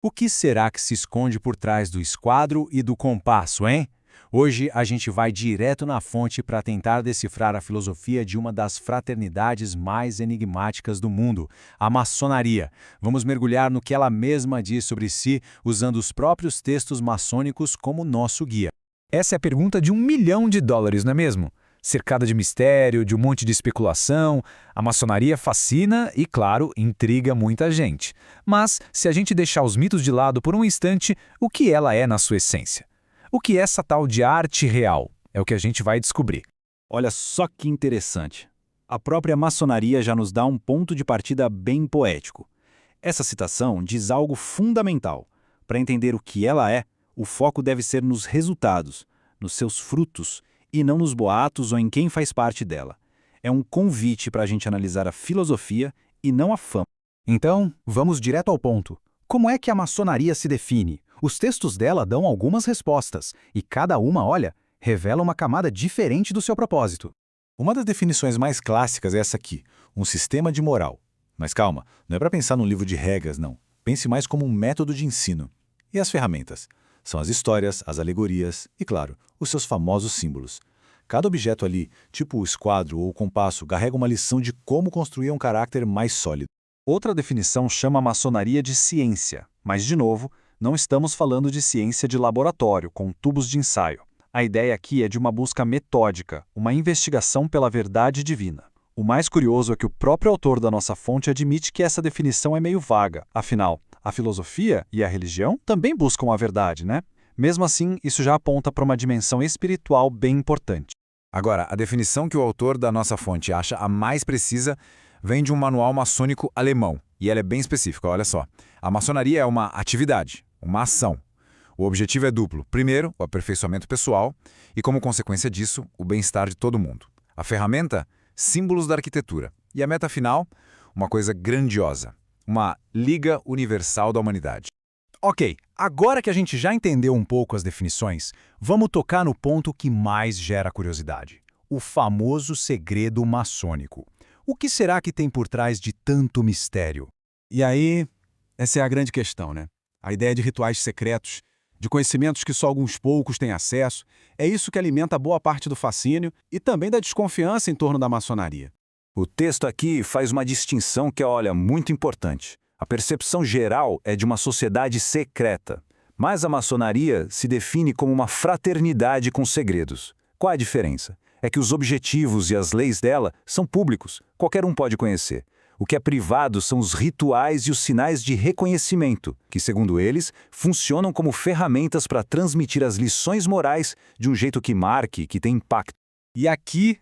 O que será que se esconde por trás do esquadro e do compasso, hein? Hoje a gente vai direto na fonte para tentar decifrar a filosofia de uma das fraternidades mais enigmáticas do mundo, a maçonaria. Vamos mergulhar no que ela mesma diz sobre si, usando os próprios textos maçônicos como nosso guia. Essa é a pergunta de US$ 1 milhão, não é mesmo? Cercada de mistério, de um monte de especulação, a maçonaria fascina e, claro, intriga muita gente. Mas, se a gente deixar os mitos de lado por um instante, o que ela é na sua essência? O que é essa tal de arte real? É o que a gente vai descobrir. Olha só que interessante. A própria maçonaria já nos dá um ponto de partida bem poético. Essa citação diz algo fundamental. Para entender o que ela é, o foco deve ser nos resultados, nos seus frutos, e não nos boatos ou em quem faz parte dela. É um convite para a gente analisar a filosofia e não a fama. Então, vamos direto ao ponto. Como é que a maçonaria se define? Os textos dela dão algumas respostas, e cada uma, olha, revela uma camada diferente do seu propósito. Uma das definições mais clássicas é essa aqui, um sistema de moral. Mas calma, não é para pensar num livro de regras, não. Pense mais como um método de ensino. E as ferramentas? São as histórias, as alegorias e, claro, os seus famosos símbolos. Cada objeto ali, tipo o esquadro ou o compasso, carrega uma lição de como construir um caráter mais sólido. Outra definição chama a maçonaria de ciência, mas, de novo, não estamos falando de ciência de laboratório, com tubos de ensaio. A ideia aqui é de uma busca metódica, uma investigação pela verdade divina. O mais curioso é que o próprio autor da nossa fonte admite que essa definição é meio vaga. Afinal, a filosofia e a religião também buscam a verdade, né? Mesmo assim, isso já aponta para uma dimensão espiritual bem importante. Agora, a definição que o autor da nossa fonte acha a mais precisa vem de um manual maçônico alemão, e ela é bem específica, olha só. A maçonaria é uma atividade, uma ação. O objetivo é duplo. Primeiro, o aperfeiçoamento pessoal e, como consequência disso, o bem-estar de todo mundo. A ferramenta, símbolos da arquitetura. E a meta final, uma coisa grandiosa, uma Liga Universal da Humanidade. Ok, agora que a gente já entendeu um pouco as definições, vamos tocar no ponto que mais gera curiosidade. O famoso segredo maçônico. O que será que tem por trás de tanto mistério? E aí, essa é a grande questão, né? A ideia de rituais secretos, de conhecimentos que só alguns poucos têm acesso, é isso que alimenta boa parte do fascínio e também da desconfiança em torno da maçonaria. O texto aqui faz uma distinção que é, olha, muito importante. A percepção geral é de uma sociedade secreta, mas a maçonaria se define como uma fraternidade com segredos. Qual a diferença? É que os objetivos e as leis dela são públicos, qualquer um pode conhecer. O que é privado são os rituais e os sinais de reconhecimento, que, segundo eles, funcionam como ferramentas para transmitir as lições morais de um jeito que marque, que tem impacto. E aqui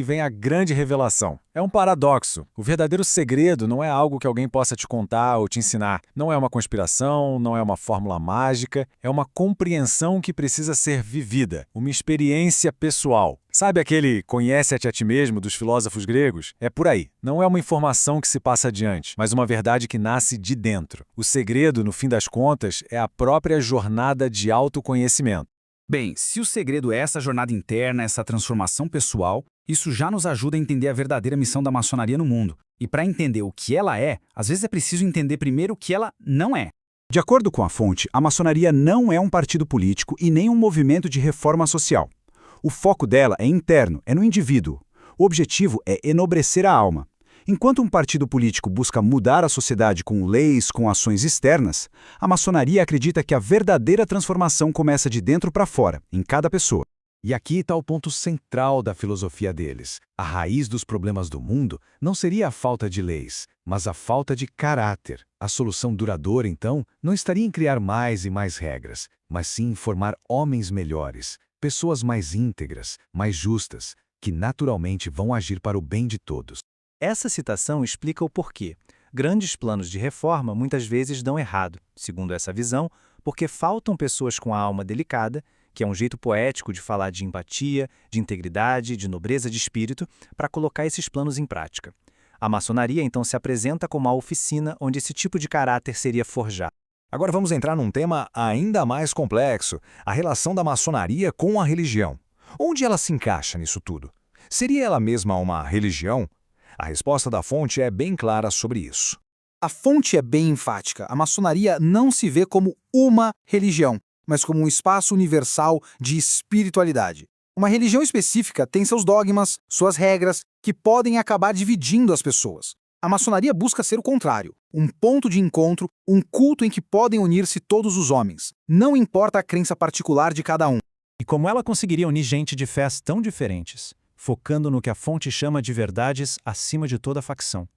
vem a grande revelação. É um paradoxo. O verdadeiro segredo não é algo que alguém possa te contar ou te ensinar. Não é uma conspiração, não é uma fórmula mágica, é uma compreensão que precisa ser vivida, uma experiência pessoal. Sabe aquele conhece-te a ti mesmo dos filósofos gregos? É por aí. Não é uma informação que se passa adiante, mas uma verdade que nasce de dentro. O segredo, no fim das contas, é a própria jornada de autoconhecimento. Bem, se o segredo é essa jornada interna, essa transformação pessoal, isso já nos ajuda a entender a verdadeira missão da maçonaria no mundo. E para entender o que ela é, às vezes é preciso entender primeiro o que ela não é. De acordo com a fonte, a maçonaria não é um partido político e nem um movimento de reforma social. O foco dela é interno, é no indivíduo. O objetivo é enobrecer a alma. Enquanto um partido político busca mudar a sociedade com leis, com ações externas, a maçonaria acredita que a verdadeira transformação começa de dentro para fora, em cada pessoa. E aqui está o ponto central da filosofia deles. A raiz dos problemas do mundo não seria a falta de leis, mas a falta de caráter. A solução duradoura, então, não estaria em criar mais e mais regras, mas sim em formar homens melhores, pessoas mais íntegras, mais justas, que naturalmente vão agir para o bem de todos. Essa citação explica o porquê. Grandes planos de reforma muitas vezes dão errado, segundo essa visão, porque faltam pessoas com a alma delicada, que é um jeito poético de falar de empatia, de integridade, de nobreza de espírito, para colocar esses planos em prática. A maçonaria, então, se apresenta como a oficina onde esse tipo de caráter seria forjado. Agora vamos entrar num tema ainda mais complexo, a relação da maçonaria com a religião. Onde ela se encaixa nisso tudo? Seria ela mesma uma religião? A resposta da fonte é bem clara sobre isso. A fonte é bem enfática. A maçonaria não se vê como uma religião, mas como um espaço universal de espiritualidade. Uma religião específica tem seus dogmas, suas regras, que podem acabar dividindo as pessoas. A maçonaria busca ser o contrário, um ponto de encontro, um culto em que podem unir-se todos os homens. Não importa a crença particular de cada um. E como ela conseguiria unir gente de fés tão diferentes, focando no que a fonte chama de verdades acima de toda facção?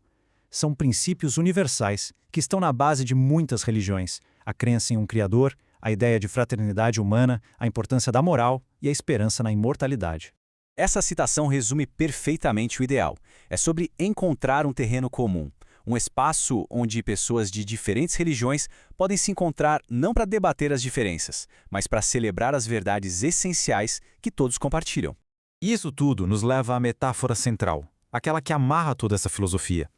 São princípios universais que estão na base de muitas religiões: a crença em um Criador, a ideia de fraternidade humana, a importância da moral e a esperança na imortalidade. Essa citação resume perfeitamente o ideal. É sobre encontrar um terreno comum, um espaço onde pessoas de diferentes religiões podem se encontrar não para debater as diferenças, mas para celebrar as verdades essenciais que todos compartilham. E isso tudo nos leva à metáfora central, aquela que amarra toda essa filosofia.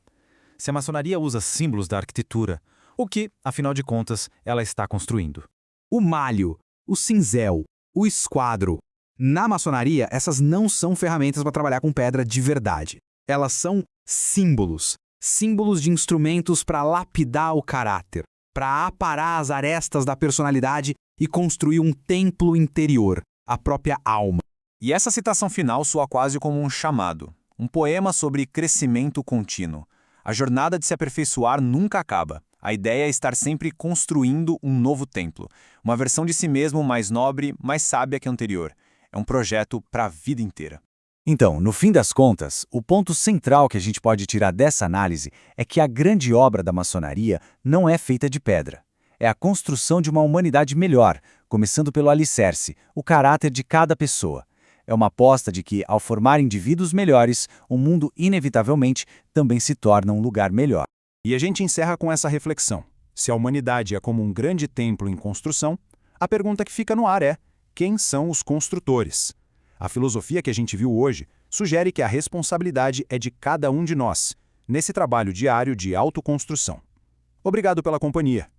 Se a maçonaria usa símbolos da arquitetura, o que, afinal de contas, ela está construindo? O malho, o cinzel, o esquadro. Na maçonaria, essas não são ferramentas para trabalhar com pedra de verdade. Elas são símbolos. Símbolos de instrumentos para lapidar o caráter, para aparar as arestas da personalidade e construir um templo interior, a própria alma. E essa citação final soa quase como um chamado, um poema sobre crescimento contínuo. A jornada de se aperfeiçoar nunca acaba. A ideia é estar sempre construindo um novo templo, uma versão de si mesmo mais nobre, mais sábia que a anterior. É um projeto para a vida inteira. Então, no fim das contas, o ponto central que a gente pode tirar dessa análise é que a grande obra da maçonaria não é feita de pedra. É a construção de uma humanidade melhor, começando pelo alicerce, o caráter de cada pessoa. É uma aposta de que, ao formar indivíduos melhores, o mundo inevitavelmente também se torna um lugar melhor. E a gente encerra com essa reflexão. Se a humanidade é como um grande templo em construção, a pergunta que fica no ar é: quem são os construtores? A filosofia que a gente viu hoje sugere que a responsabilidade é de cada um de nós, nesse trabalho diário de autoconstrução. Obrigado pela companhia.